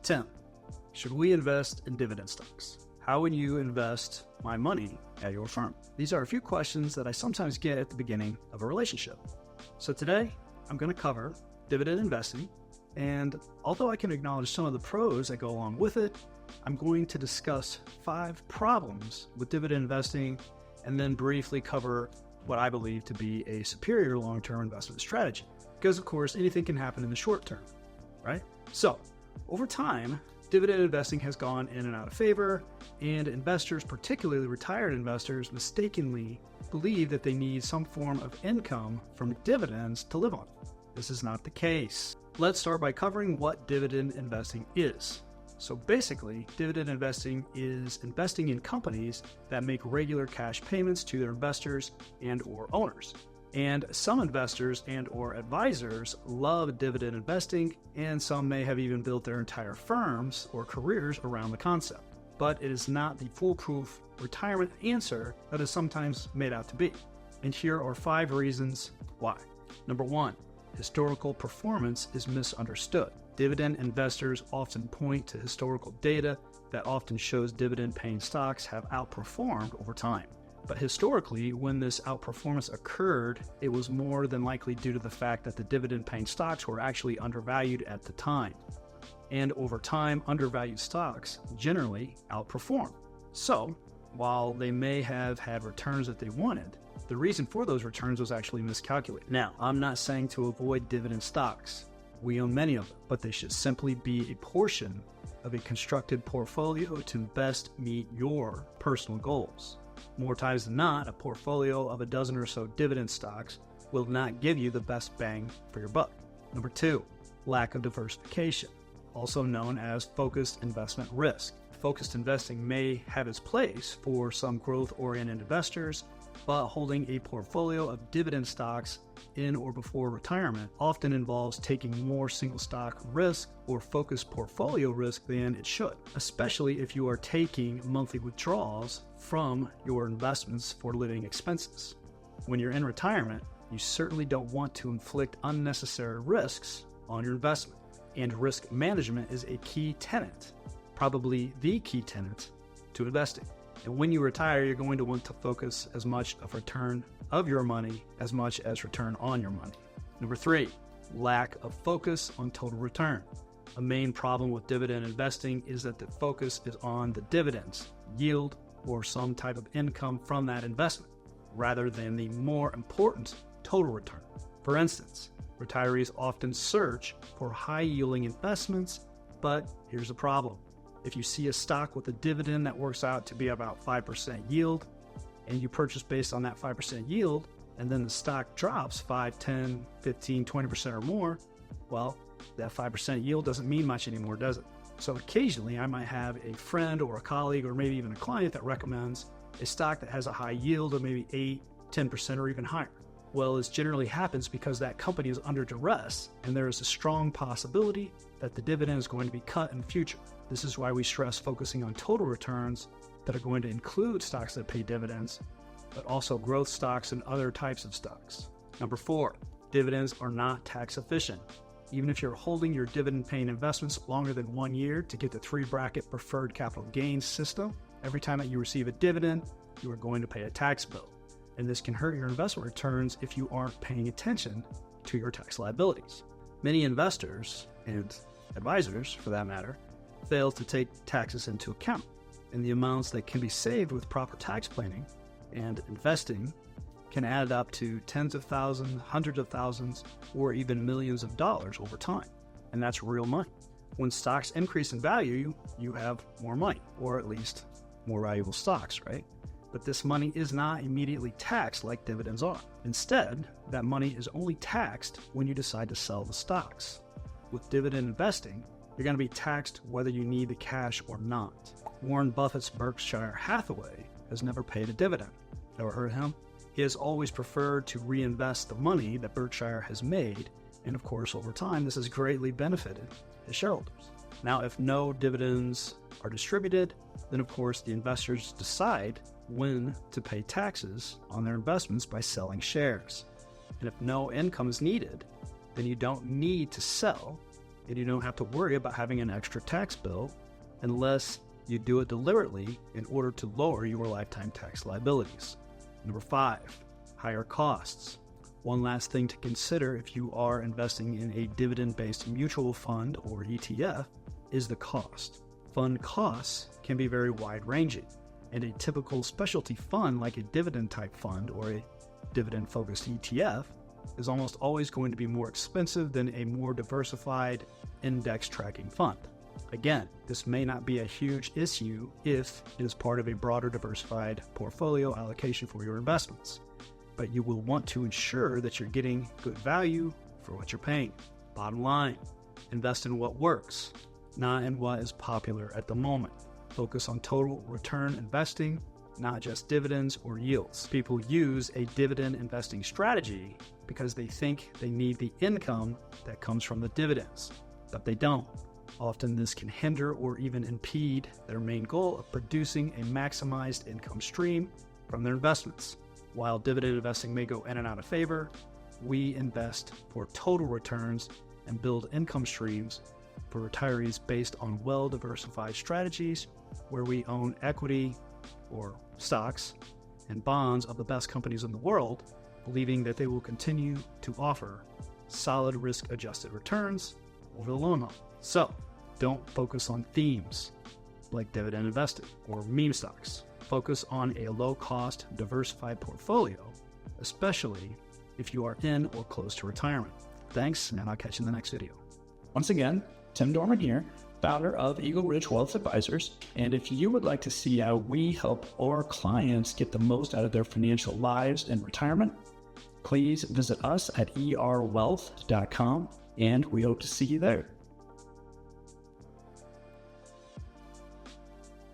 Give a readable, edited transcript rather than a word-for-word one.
Tim, should we invest in dividend stocks? How would you invest my money at your firm? These are a few questions that I sometimes get at the beginning of a relationship. So today, I'm going to cover dividend investing, and although I can acknowledge some of the pros that go along with it, I'm going to discuss 5 problems with dividend investing and then briefly cover what I believe to be a superior long-term investment strategy. Because of course, anything can happen in the short term, right? So, over time, dividend investing has gone in and out of favor, and investors, particularly retired investors, mistakenly believe that they need some form of income from dividends to live on. This is not the case. Let's start by covering what dividend investing is. So basically, dividend investing is investing in companies that make regular cash payments to their investors and or owners. And some investors and or advisors love dividend investing, and some may have even built their entire firms or careers around the concept. But it is not the foolproof retirement answer that is sometimes made out to be. And here are 5 reasons why. Number 1, historical performance is misunderstood. Dividend investors often point to historical data that often shows dividend-paying stocks have outperformed over time. But historically, when this outperformance occurred, it was more than likely due to the fact that the dividend-paying stocks were actually undervalued at the time. And over time, undervalued stocks generally outperform. So, while they may have had returns that they wanted, the reason for those returns was actually miscalculated. Now, I'm not saying to avoid dividend stocks. We own many of them, but they should simply be a portion of a constructed portfolio to best meet your personal goals. More times than not, a portfolio of a dozen or so dividend stocks will not give you the best bang for your buck. Number 2, lack of diversification, also known as focused investment risk. Focused investing may have its place for some growth-oriented investors, but holding a portfolio of dividend stocks in or before retirement often involves taking more single stock risk or focused portfolio risk than it should, especially if you are taking monthly withdrawals from your investments for living expenses. When you're in retirement, you certainly don't want to inflict unnecessary risks on your investment, and risk management is a key tenet, probably the key tenet, to investing. And when you retire, you're going to want to focus as much of return of your money as much as return on your money. Number 3, lack of focus on total return. A main problem with dividend investing is that the focus is on the dividends, yield, or some type of income from that investment, rather than the more important total return. For instance, retirees often search for high-yielding investments, but here's the problem. If you see a stock with a dividend that works out to be about 5% yield, and you purchase based on that 5% yield, and then the stock drops 5, 10, 15, 20% or more, well, that 5% yield doesn't mean much anymore, does it? So occasionally I might have a friend or a colleague or maybe even a client that recommends a stock that has a high yield of maybe 8, 10% or even higher. Well, this generally happens because that company is under duress and there is a strong possibility that the dividend is going to be cut in the future. This is why we stress focusing on total returns that are going to include stocks that pay dividends, but also growth stocks and other types of stocks. Number 4, dividends are not tax efficient. Even if you're holding your dividend-paying investments longer than 1 year to get the 3-bracket preferred capital gains system, every time that you receive a dividend, you are going to pay a tax bill. And this can hurt your investment returns if you aren't paying attention to your tax liabilities. Many investors, and advisors for that matter, fail to take taxes into account, and the amounts that can be saved with proper tax planning and investing can add up to tens of thousands, hundreds of thousands, or even millions of dollars over time. And that's real money. When stocks increase in value, you have more money, or at least more valuable stocks, right? But this money is not immediately taxed like dividends are. Instead, that money is only taxed when you decide to sell the stocks. With dividend investing, you're going to be taxed whether you need the cash or not. Warren Buffett's Berkshire Hathaway has never paid a dividend. Ever heard of him? He has always preferred to reinvest the money that Berkshire has made, and of course, over time, this has greatly benefited his shareholders. Now, if no dividends are distributed, then of course the investors decide when to pay taxes on their investments by selling shares. And if no income is needed, then you don't need to sell and you don't have to worry about having an extra tax bill unless you do it deliberately in order to lower your lifetime tax liabilities. Number 5, higher costs. One last thing to consider if you are investing in a dividend-based mutual fund or ETF is the cost. Fund costs can be very wide-ranging, and a typical specialty fund like a dividend-type fund or a dividend-focused ETF is almost always going to be more expensive than a more diversified index tracking fund. Again, this may not be a huge issue if it is part of a broader diversified portfolio allocation for your investments, but you will want to ensure that you're getting good value for what you're paying. Bottom line, invest in what works, not in what is popular at the moment. Focus on total return investing, not just dividends or yields. People use a dividend investing strategy because they think they need the income that comes from the dividends, but they don't. Often this can hinder or even impede their main goal of producing a maximized income stream from their investments. While dividend investing may go in and out of favor, we invest for total returns and build income streams for retirees based on well-diversified strategies where we own equity or stocks and bonds of the best companies in the world, believing that they will continue to offer solid risk-adjusted returns over the long haul. So, don't focus on themes like dividend investing or meme stocks. Focus on a low-cost, diversified portfolio, especially if you are in or close to retirement. Thanks, and I'll catch you in the next video. Once again, Tim Dorman here, founder of Eagle Ridge Wealth Advisors. And if you would like to see how we help our clients get the most out of their financial lives in retirement, please visit us at erwealth.com, and we hope to see you there.